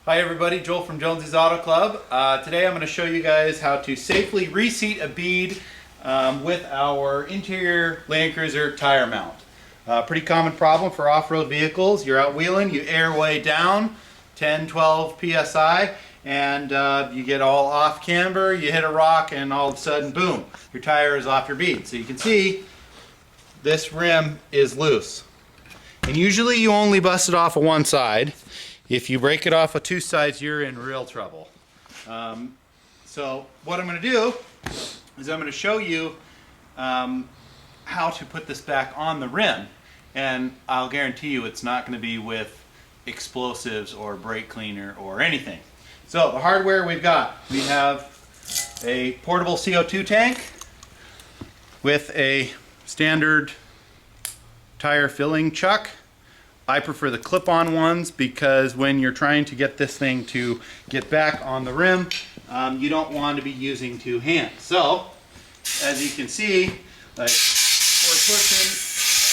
Hi everybody, Joel from Jonesy's Auto Club. Today I'm going to show you guys how to safely reseat a bead with our interior Land Cruiser tire mount. Pretty common problem for off-road vehicles. You're out wheeling, you air way down 10, 12 psi, and you get all off camber, you hit a rock, and all of a sudden, boom, your tire is off your bead. So you can see this rim is loose. And usually you only bust it off of one side. If you break it off of two sides, you're in real trouble. So what I'm going to do is I'm going to show you how to put this back on the rim. And I'll guarantee you it's not going to be with explosives or brake cleaner or anything. So the hardware we have a portable CO2 tank with a standard tire filling chuck. I prefer the clip-on ones because when you're trying to get this thing to get back on the rim, you don't want to be using two hands. So, as you can see, like, we're pushing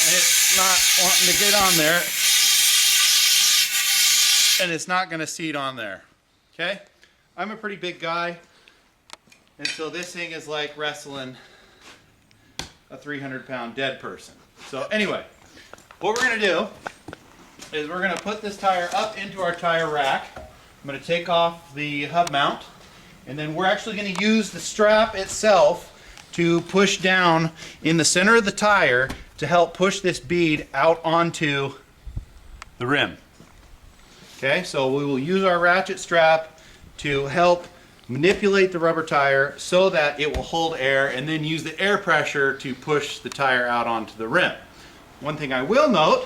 and it's not wanting to get on there, and it's not going to seat on there. Okay? I'm a pretty big guy, and so this thing is like wrestling a 300-pound dead person. So anyway, what we're going to do is we're going to put this tire up into our tire rack. I'm going to take off the hub mount, and then we're actually going to use the strap itself to push down in the center of the tire to help push this bead out onto the rim. Okay, so we will use our ratchet strap to help manipulate the rubber tire so that it will hold air, and then use the air pressure to push the tire out onto the rim. One thing I will note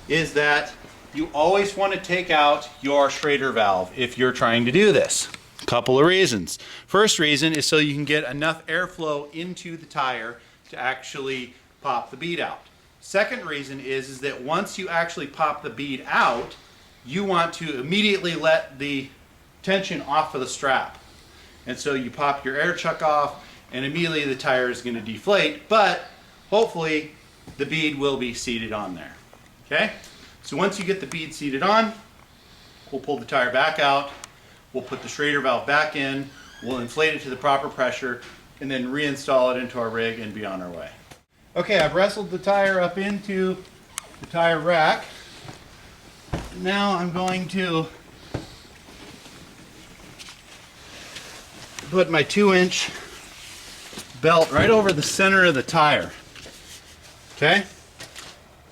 is that you always want to take out your Schrader valve if you're trying to do this. A couple of reasons. First reason is so you can get enough airflow into the tire to actually pop the bead out. Second reason is that once you actually pop the bead out, you want to immediately let the tension off of the strap. And so you pop your air chuck off and immediately the tire is going to deflate, but hopefully the bead will be seated on there. Okay? So once you get the bead seated on, we'll pull the tire back out, we'll put the Schrader valve back in, we'll inflate it to the proper pressure, and then reinstall it into our rig and be on our way. Okay, I've wrestled the tire up into the tire rack. Now I'm going to put my 2-inch belt right over the center of the tire. Okay?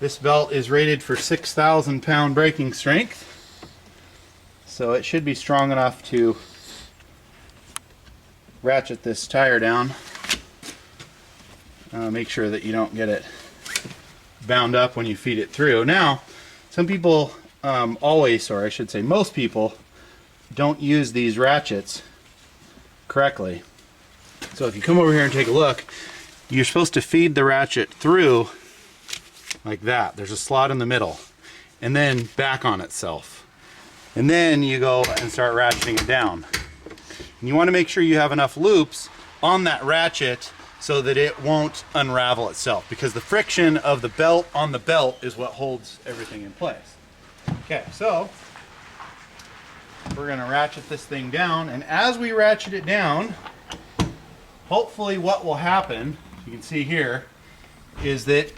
This belt is rated for 6,000 pound braking strength, so it should be strong enough to ratchet this tire down. Make sure that you don't get it bound up when you feed it through. Now, some people always, or I should say most people, don't use these ratchets correctly. So if you come over here and take a look, you're supposed to feed the ratchet through like that. There's a slot in the middle, and then back on itself. And then you go and start ratcheting it down. And you want to make sure you have enough loops on that ratchet so that it won't unravel itself, because the friction of the belt on the belt is what holds everything in place. Okay, so we're going to ratchet this thing down, and as we ratchet it down, hopefully what will happen, you can see here, is that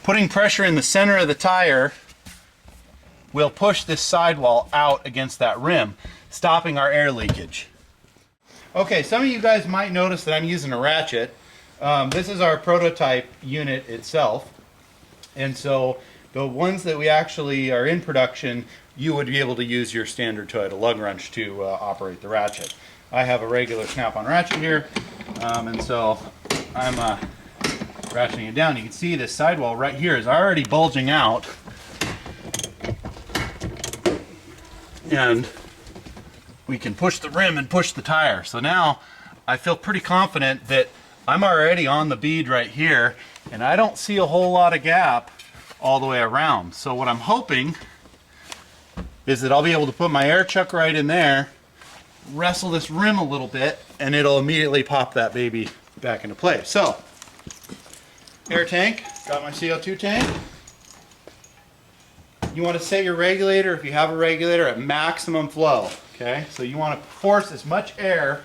putting pressure in the center of the tire will push this sidewall out against that rim, stopping our air leakage. Okay, some of you guys might notice that I'm using a ratchet. This is our prototype unit itself, and so the ones that we actually are in production, you would be able to use your standard Toyota lug wrench to operate the ratchet. I have a regular snap-on ratchet here, and so I'm ratcheting it down. You can see this sidewall right here is already bulging out, and we can push the rim and push the tire. So now I feel pretty confident that I'm already on the bead right here, and I don't see a whole lot of gap all the way around. So what I'm hoping is that I'll be able to put my air chuck right in there, wrestle this rim a little bit, and it'll immediately pop that baby back into place. So air tank, got my CO2 tank. you want to set your regulator, if you have a regulator, at maximum flow. Okay, so you want to force as much air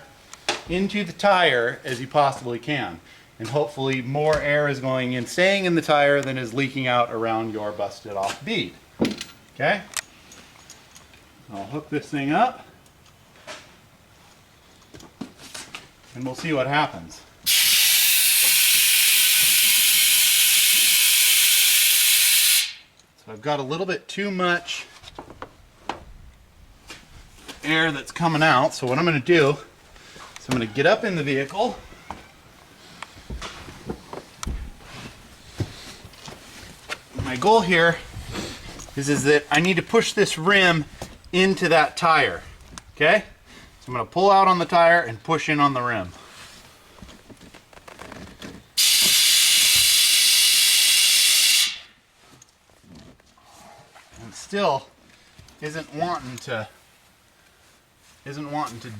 into the tire as you possibly can. And hopefully more air is going in, staying in the tire than is leaking out around your busted off bead. Okay? I'll hook this thing up and we'll see what happens. So I've got a little bit too much air that's coming out, so what I'm going to do is I'm going to get up in the vehicle. My goal here is that I need to push this rim into that tire. Okay? So I'm going to pull out on the tire and push in on the rim. And still isn't wanting to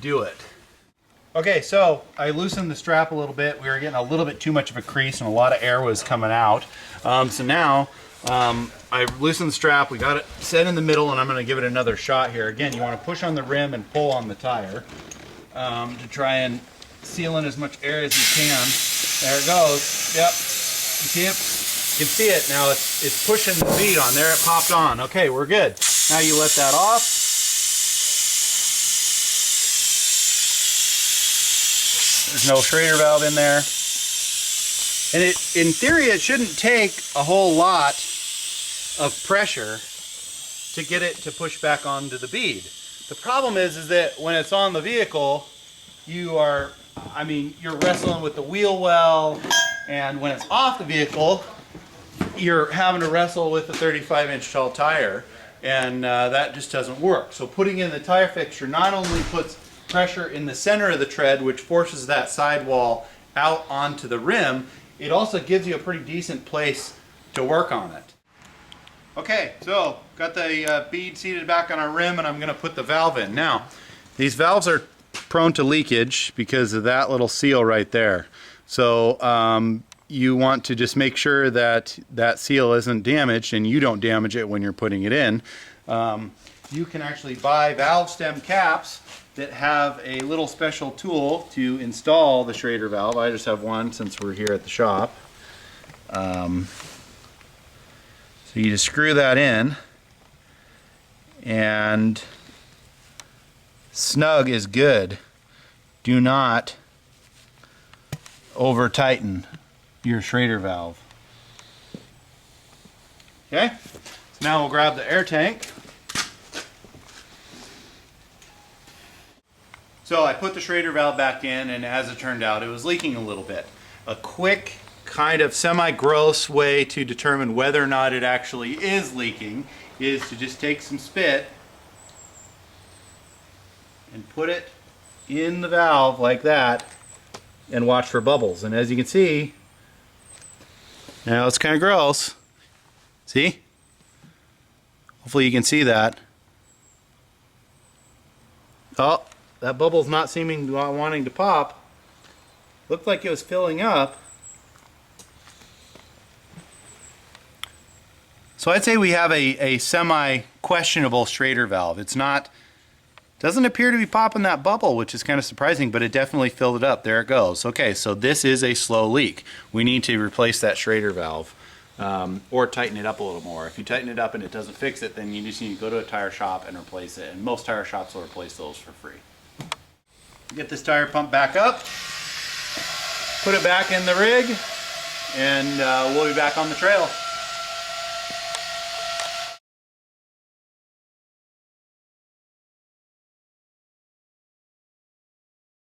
do it. Okay, so I loosened the strap a little bit. We were getting a little bit too much of a crease and a lot of air was coming out. So now I loosened the strap. We got it set in the middle and I'm going to give it another shot here. Again, you want to push on the rim and pull on the tire to try and seal in as much air as you can. There it goes. Yep. You see it? You can see it now. It's pushing the bead on. There it popped on. Okay, we're good. Now you let that off. There's no Schrader valve in there. And in theory, it shouldn't take a whole lot of pressure to get it to push back onto the bead. The problem is that when it's on the vehicle, you're wrestling with the wheel well, and when it's off the vehicle, you're having to wrestle with the 35-inch tall tire, and that just doesn't work. So putting in the tire fixture not only puts pressure in the center of the tread, which forces that sidewall out onto the rim, it also gives you a pretty decent place to work on it. Okay, so got the bead seated back on our rim and I'm going to put the valve in. Now, these valves are prone to leakage because of that little seal right there. So you want to just make sure that that seal isn't damaged and you don't damage it when you're putting it in. You can actually buy valve stem caps that have a little special tool to install the Schrader valve. I just have one since we're here at the shop. So you just screw that in, and snug is good. Do not over tighten your Schrader valve. Okay, so now we'll grab the air tank. So I put the Schrader valve back in, and as it turned out, it was leaking a little bit. A quick, kind of semi-gross way to determine whether or not it actually is leaking is to just take some spit and put it in the valve like that and watch for bubbles. And as you can see, now it's kind of gross. See? Hopefully you can see that. Oh. That bubble's not wanting to pop. Looked like it was filling up. So I'd say we have a semi-questionable Schrader valve. Doesn't appear to be popping that bubble, which is kind of surprising, but it definitely filled it up. There it goes. Okay, so this is a slow leak. We need to replace that Schrader valve or tighten it up a little more. If you tighten it up and it doesn't fix it, then you just need to go to a tire shop and replace it. And most tire shops will replace those for free. Get this tire pump back up, put it back in the rig, and we'll be back on the trail.